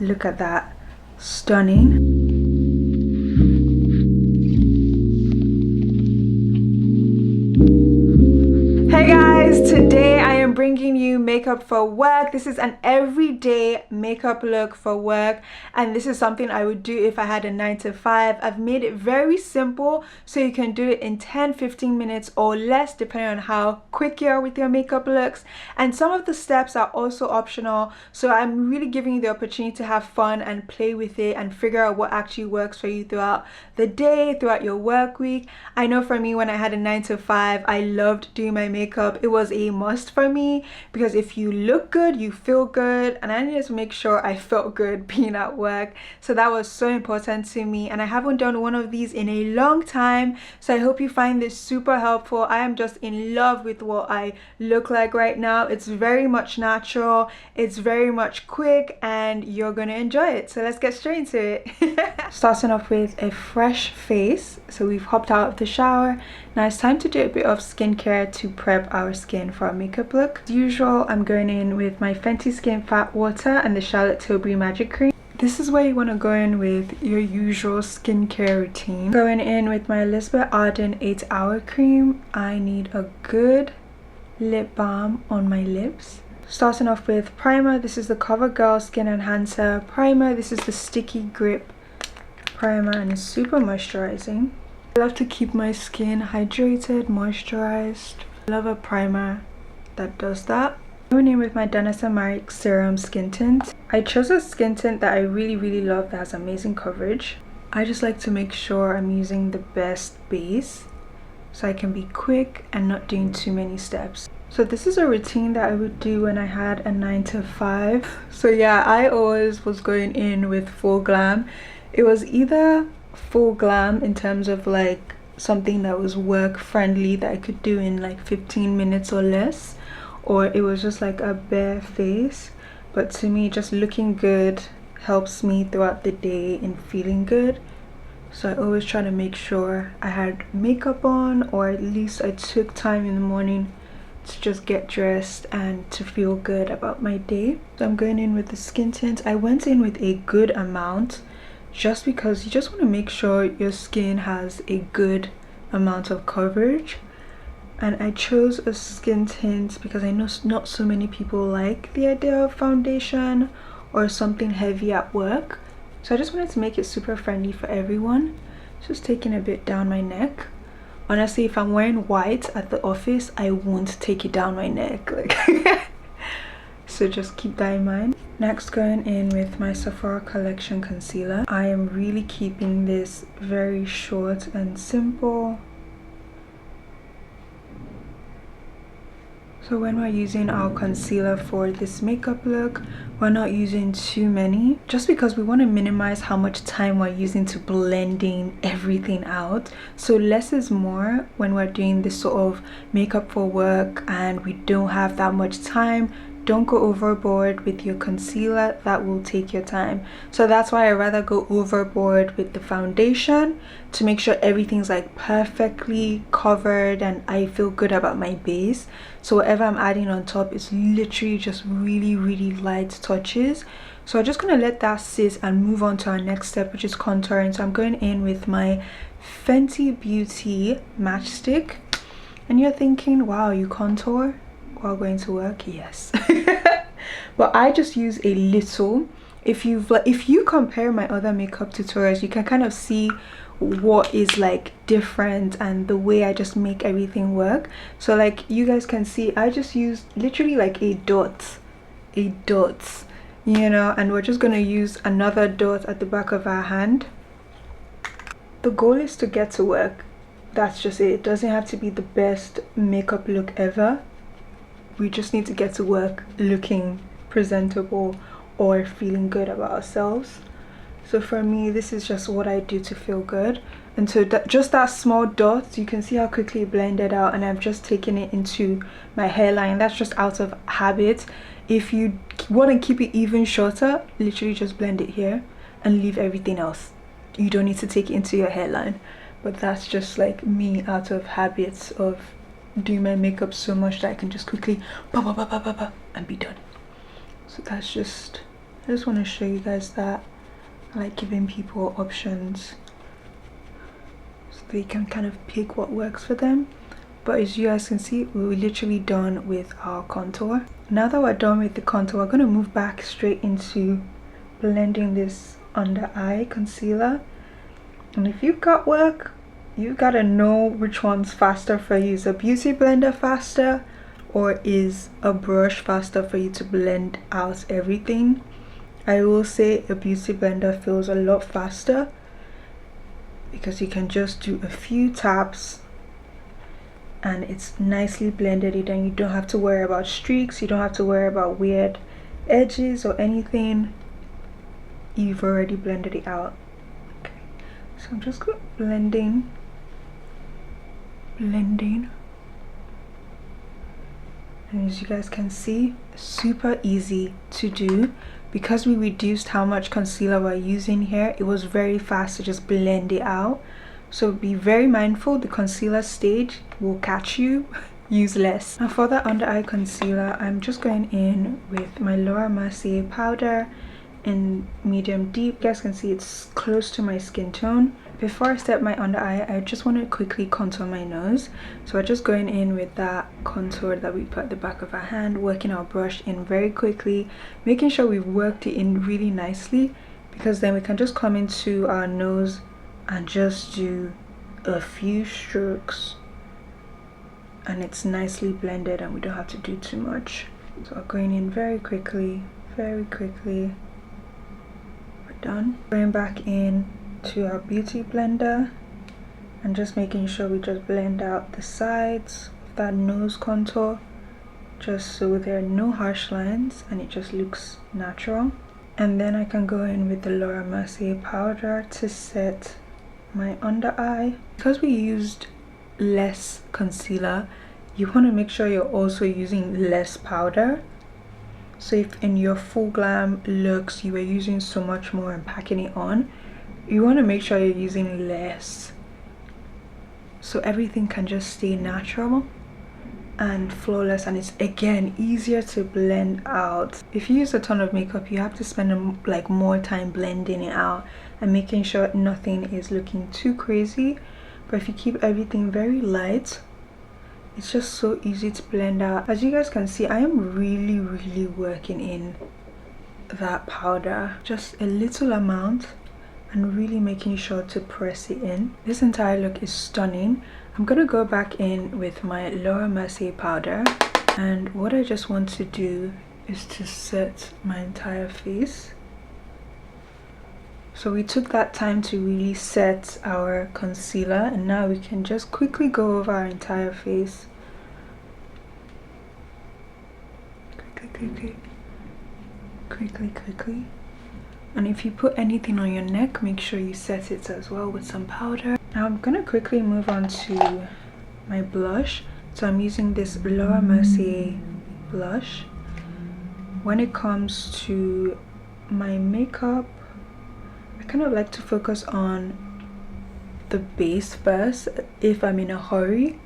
Look at that. Stunning. Hey guys, today I am bringing you makeup for work. This is an everyday makeup look for work, and this is something I would do if I had a 9 to 5. I've made it very simple so you can do it in 10-15 minutes or less depending on how quick you are with your makeup looks, and some of the steps are also optional, so I'm really giving you the opportunity to have fun and play with it and figure out what actually works for you throughout the day, throughout your work week. I know for me, when I had a 9 to 5, I loved doing my makeup. It was a must for me because if you look good, you feel good, and I needed to make sure I felt good being at work. So that was so important to me, and I haven't done one of these in a long time, so I hope you find this super helpful. I am just in love with what I look like right now. It's very much natural, it's very much quick, and you're gonna enjoy it. So let's get straight into it. Starting off with a fresh face. So we've hopped out of the shower. Now it's time to do a bit of skincare to prep our skin for our makeup look. As usual, I'm going in with my Fenty Skin Fat Water and the Charlotte Tilbury Magic Cream. This is where you want to go in with your usual skincare routine. Going in with my Elizabeth Arden 8-Hour Cream. I need a good lip balm on my lips. Starting off with primer. This is the CoverGirl Skin Enhancer Primer. This is the Sticky Grip Primer, and it's super moisturizing. I love to keep my skin hydrated, moisturized. I love a primer that does that. Going in with my Dana Samaric Serum Skin Tint. I chose a skin tint that I really love that has amazing coverage. I just like to make sure I'm using the best base so I can be quick and not doing too many steps. So this is a routine that I would do when I had a 9 to 5. So yeah, I always was going in with full glam. It was either full glam in terms of like something that was work friendly that I could do in like 15 minutes or less, or it was just like a bare face. But to me, just looking good helps me throughout the day and feeling good. So I always try to make sure I had makeup on, or at least I took time in the morning to just get dressed and to feel good about my day. So I'm going in with the skin tint. I went in with a good amount just because you just want to make sure your skin has a good amount of coverage. And I chose a skin tint because I know not so many people like the idea of foundation or something heavy at work. So I just wanted to make it super friendly for everyone. Just taking a bit down my neck. Honestly, if I'm wearing white at the office, I won't take it down my neck. Like so just keep that in mind. Next, going in with my Sephora Collection Concealer. I am really keeping this very short and simple. So when we're using our concealer for this makeup look, we're not using too many, just because we want to minimize how much time we're using to blending everything out. So less is more when we're doing this sort of makeup for work and we don't have that much time. Don't go overboard with your concealer, that will take your time. So that's why I rather go overboard with the foundation to make sure everything's like perfectly covered and I feel good about my base. So whatever I'm adding on top is literally just really light touches. So I'm just gonna let that sit and move on to our next step, which is contouring. So I'm going in with my Fenty Beauty Matchstick. And you're thinking, wow, you contour while going to work? Yes. But I just use a little. If you compare my other makeup tutorials, you can kind of see what is like different and the way I just make everything work. So like you guys can see, I just use literally like a dot, you know, and we're just gonna use another dot at the back of our hand. The goal is to get to work. That's just it. It doesn't have to be the best makeup look ever. We just need to get to work looking presentable or feeling good about ourselves. So for me, this is just what I do to feel good. And so just that small dot, you can see how quickly it blended out, and I've just taken it into my hairline. That's just out of habit. If you want to keep it even shorter, literally just blend it here and leave everything else. You don't need to take it into your hairline. But that's just like me out of habits of doing my makeup so much that I can just quickly and be done. So that's just I just want to show you guys that I like giving people options so they can kind of pick what works for them. But as you guys can see, we're literally done with our contour. Now that we're done with the contour, we're going to move back straight into blending this under eye concealer. And if you've got work, you gotta know which one's faster for you. Is a beauty blender faster, or is a brush faster for you to blend out everything? I will say a beauty blender feels a lot faster because you can just do a few taps and it's nicely blended in, and you don't have to worry about streaks, you don't have to worry about weird edges or anything. You've already blended it out. Okay, so I'm just blending. And as you guys can see, super easy to do. Because we reduced how much concealer we're using here, it was very fast to just blend it out. So be very mindful, the concealer stage will catch you. Use less. Now for the under eye concealer, I'm just going in with my Laura Mercier powder in medium deep. You guys can see it's close to my skin tone. Before I step my under eye, I just want to quickly contour my nose. So we're just going in with that contour that we put at the back of our hand, working our brush in very quickly, making sure we've worked it in really nicely, because then we can just come into our nose and just do a few strokes and it's nicely blended and we don't have to do too much. So we're going in very quickly, very quickly. We're done. Going back in to our beauty blender and just making sure we just blend out the sides of that nose contour, just so there are no harsh lines and it just looks natural. And then I can go in with the Laura Mercier powder to set my under eye. Because we used less concealer, you want to make sure you're also using less powder. So if in your full glam looks you were using so much more and packing it on, you want to make sure you're using less, so everything can just stay natural and flawless, and it's again easier to blend out. If you use a ton of makeup, you have to spend like more time blending it out and making sure nothing is looking too crazy. But if you keep everything very light, it's just so easy to blend out. As you guys can see, I am really working in that powder, just a little amount, and really making sure to press it in. This entire look is stunning. I'm gonna go back in with my Laura Mercier powder, and what I just want to do is to set my entire face. So we took that time to really set our concealer, and now we can just quickly go over our entire face. Quickly. And if you put anything on your neck, make sure you set it as well with some powder. Now I'm gonna quickly move on to my blush. So I'm using this Laura Mercier blush. When it comes to my makeup, I kind of like to focus on the base first if I'm in a hurry.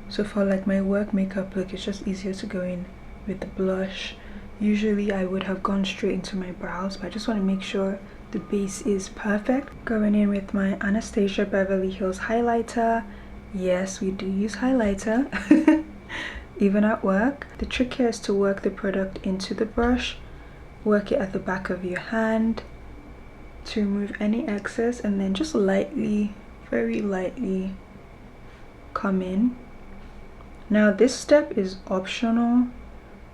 So for like my work makeup look, it's just easier to go in with the blush. Usually I would have gone straight into my brows, but I just want to make sure the base is perfect. Going in with my Anastasia Beverly Hills highlighter. Yes, we do use highlighter even at work. The trick here is to work the product into the brush, work it at the back of your hand to remove any excess, and then just lightly, very lightly come in. Now this step is optional.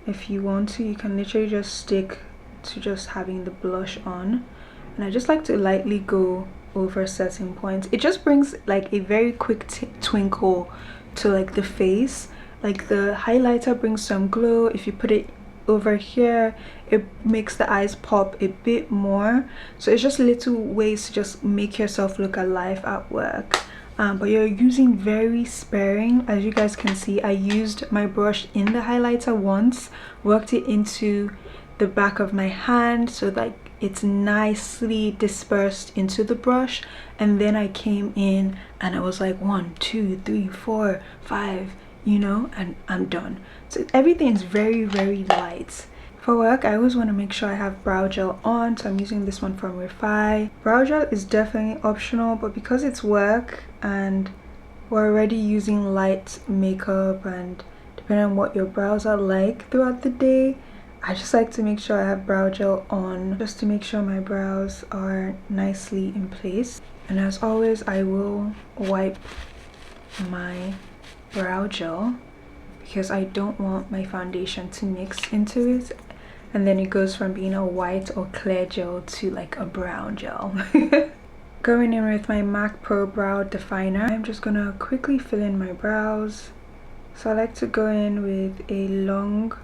If you want to, you can literally just stick to just having the blush on, and I just like to lightly go over certain points. It just brings like a very quick twinkle to like the face. Like the highlighter brings some glow. If you put it over here, it makes the eyes pop a bit more. So it's just little ways to just make yourself look alive at work. But you're using very sparing. As you guys can see, I used my brush in the highlighter once, worked it into the back of my hand so that it's nicely dispersed into the brush, and then I came in and I was like 1 2 3 4 5, you know, and I'm done. So everything is very light. For work, I always want to make sure I have brow gel on, so I'm using this one from Refi. Brow gel is definitely optional, but because it's work and we're already using light makeup, and depending on what your brows are like throughout the day, I just like to make sure I have brow gel on just to make sure my brows are nicely in place. And as always, I will wipe my brow gel because I don't want my foundation to mix into it, and then it goes from being a white or clear gel to like a brown gel. Going in with my MAC Pro Brow Definer, I'm just gonna quickly fill in my brows. So I like to go in with a long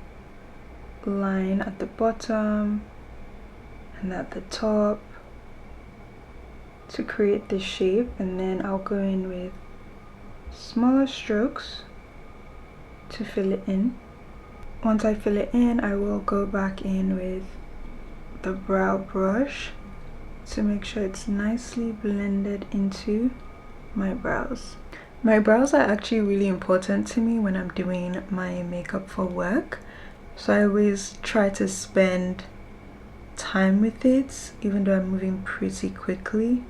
line at the bottom and at the top to create this shape, and then I'll go in with smaller strokes to fill it in. Once I fill it in, I will go back in with the brow brush to make sure it's nicely blended into my brows. My brows are actually really important to me when I'm doing my makeup for work, so I always try to spend time with it even though I'm moving pretty quickly.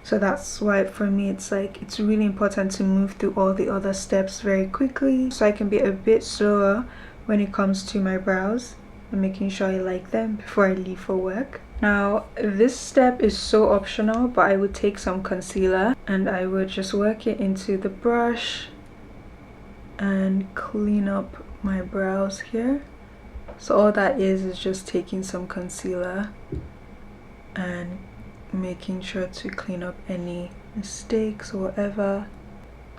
So that's why for me it's really important to move through all the other steps very quickly so I can be a bit slower when it comes to my brows and making sure I like them before I leave for work. Now this step is so optional, but I would take some concealer and I would just work it into the brush and clean up my brows here. So all that is just taking some concealer and making sure to clean up any mistakes or whatever.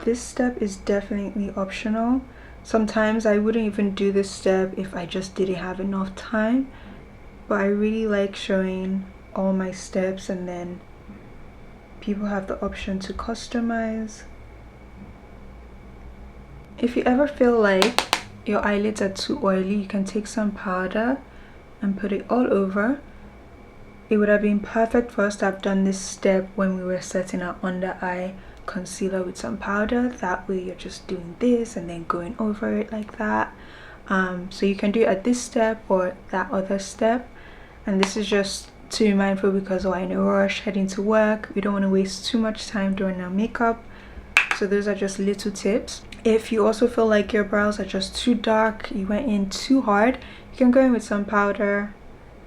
This step is definitely optional. Sometimes I wouldn't even do this step if I just didn't have enough time, but I really like showing all my steps, and then people have the option to customize. If you ever feel like your eyelids are too oily, you can take some powder and put it all over. It would have been perfect for us to have done this step when we were setting our under eye concealer with some powder. That way you're just doing this and then going over it like that. So you can do it at this step or that other step. And this is just to be mindful because we're in a rush heading to work. We don't want to waste too much time doing our makeup. So those are just little tips. If you also feel like your brows are just too dark, you went in too hard, you can go in with some powder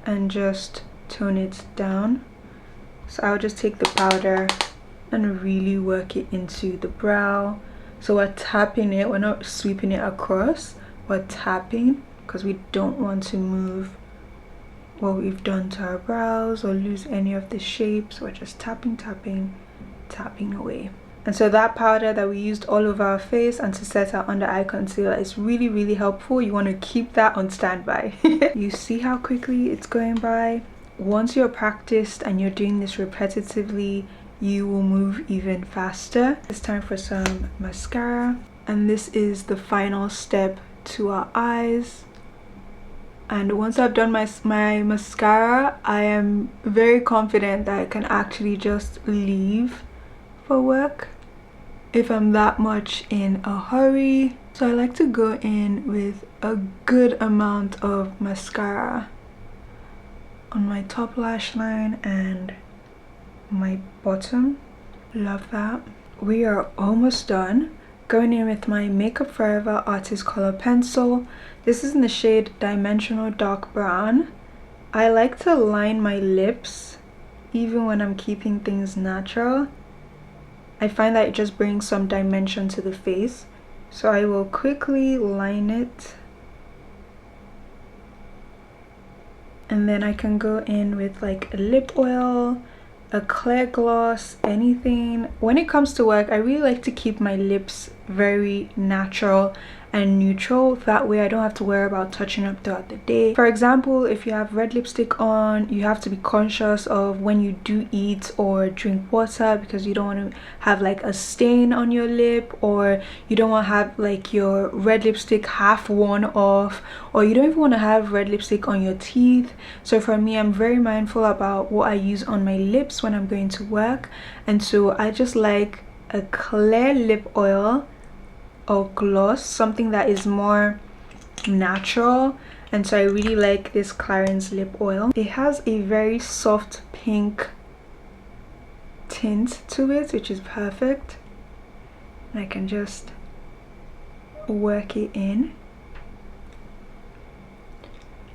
and just tone it down. So I'll just take the powder and really work it into the brow. So we're tapping it, we're not sweeping it across, we're tapping because we don't want to move what we've done to our brows or lose any of the shapes. We're just tapping, tapping, tapping away. And so that powder that we used all over our face and to set our under eye concealer is really, really helpful. You want to keep that on standby. You see how quickly it's going by? Once you're practiced and you're doing this repetitively, you will move even faster. It's time for some mascara, and this is the final step to our eyes. And once I've done my mascara, I am very confident that I can actually just leave for work if I'm that much in a hurry. So I like to go in with a good amount of mascara on my top lash line and my bottom. Love that. We are almost done. Going in with my Makeup Forever Artist Color Pencil. This is in the shade Dimensional Dark Brown. I like to line my lips even when I'm keeping things natural. I find that it just brings some dimension to the face. So I will quickly line it. And then I can go in with like a lip oil, a clear gloss, anything. When it comes to work, I really like to keep my lips very natural and neutral. That way I don't have to worry about touching up throughout the day. For example, if you have red lipstick on, you have to be conscious of when you do eat or drink water, because you don't want to have like a stain on your lip, or you don't want to have like your red lipstick half worn off, or you don't even want to have red lipstick on your teeth. So for me, I'm very mindful about what I use on my lips when I'm going to work, and so I just like a clear lip oil or gloss, something that is more natural and so I really like this Clarins lip oil. It has a very soft pink tint to it, which is perfect. And I can just work it in,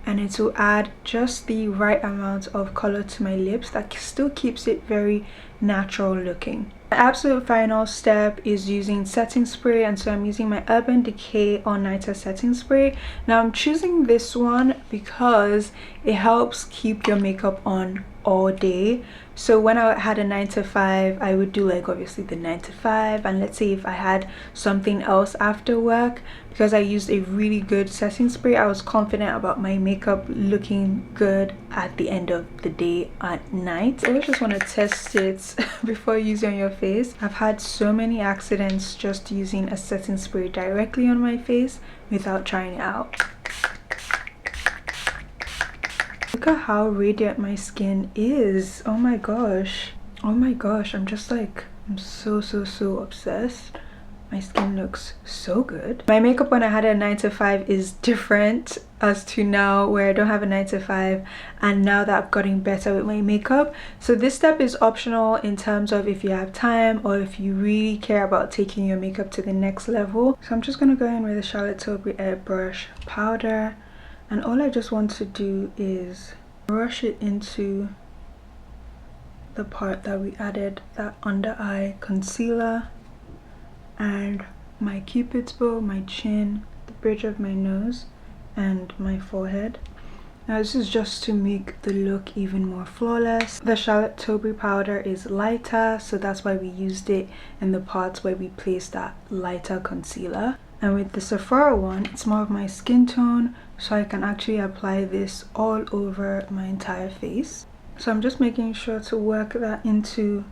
and it will add just the right amount of color to my lips that still keeps it very natural looking. The absolute final step is using setting spray, and so I'm using my Urban Decay All Nighter setting spray. Now I'm choosing this one because it helps keep your makeup on all day. So when I had a 9 to 5, I would do like obviously the 9 to 5, and let's say if I had something else after work, because I used a really good setting spray, I was confident about my makeup looking good at the end of the day at night. I always just want to test it before using on your face. I've had so many accidents just using a setting spray directly on my face without trying it out. Look at how radiant my skin is. Oh my gosh. Oh my gosh. I'm just like, I'm so obsessed. My skin looks so good. My makeup when I had a 9 to 5 is different as to now where I don't have a 9 to 5, and now that I've gotten better with my makeup. So this step is optional in terms of if you have time or if you really care about taking your makeup to the next level. So I'm just going to go in with a Charlotte Tilbury airbrush powder, and all I just want to do is brush it into the part that we added that under eye concealer, and my cupid's bow, my chin, the bridge of my nose, and my forehead. Now this is just to make the look even more flawless. The Charlotte Tilbury powder is lighter, so that's why we used it in the parts where we placed that lighter concealer. And with the Sephora one, it's more of my skin tone, so I can actually apply this all over my entire face. So I'm just making sure to work that into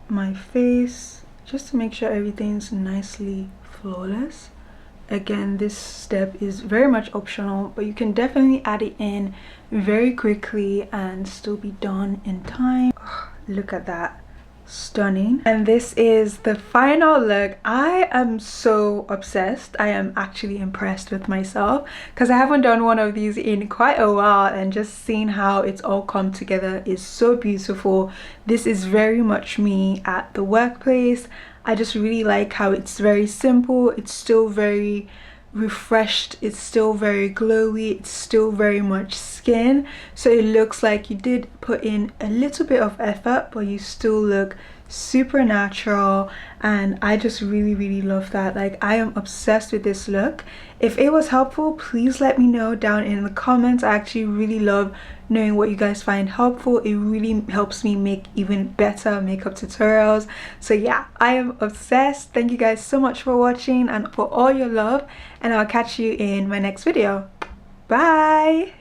my face, just to make sure everything's nicely flawless. Again, this step is very much optional, but you can definitely add it in very quickly and still be done in time. Oh, look at that. Stunning. And this is the final look. I am so obsessed. I am actually impressed with myself because I haven't done one of these in quite a while, and just seeing how it's all come together is so beautiful. This is very much me at the workplace. I just really like how it's very simple, it's still very refreshed, it's still very glowy, it's still very much skin, so it looks like you did put in a little bit of effort but you still look super natural. And I just really love that. Like, I am obsessed with this look. If it was helpful, please let me know down in the comments. I actually really love knowing what you guys find helpful. It really helps me make even better makeup tutorials. So yeah, I am obsessed. Thank you guys so much for watching and for all your love, and I'll catch you in my next video. Bye.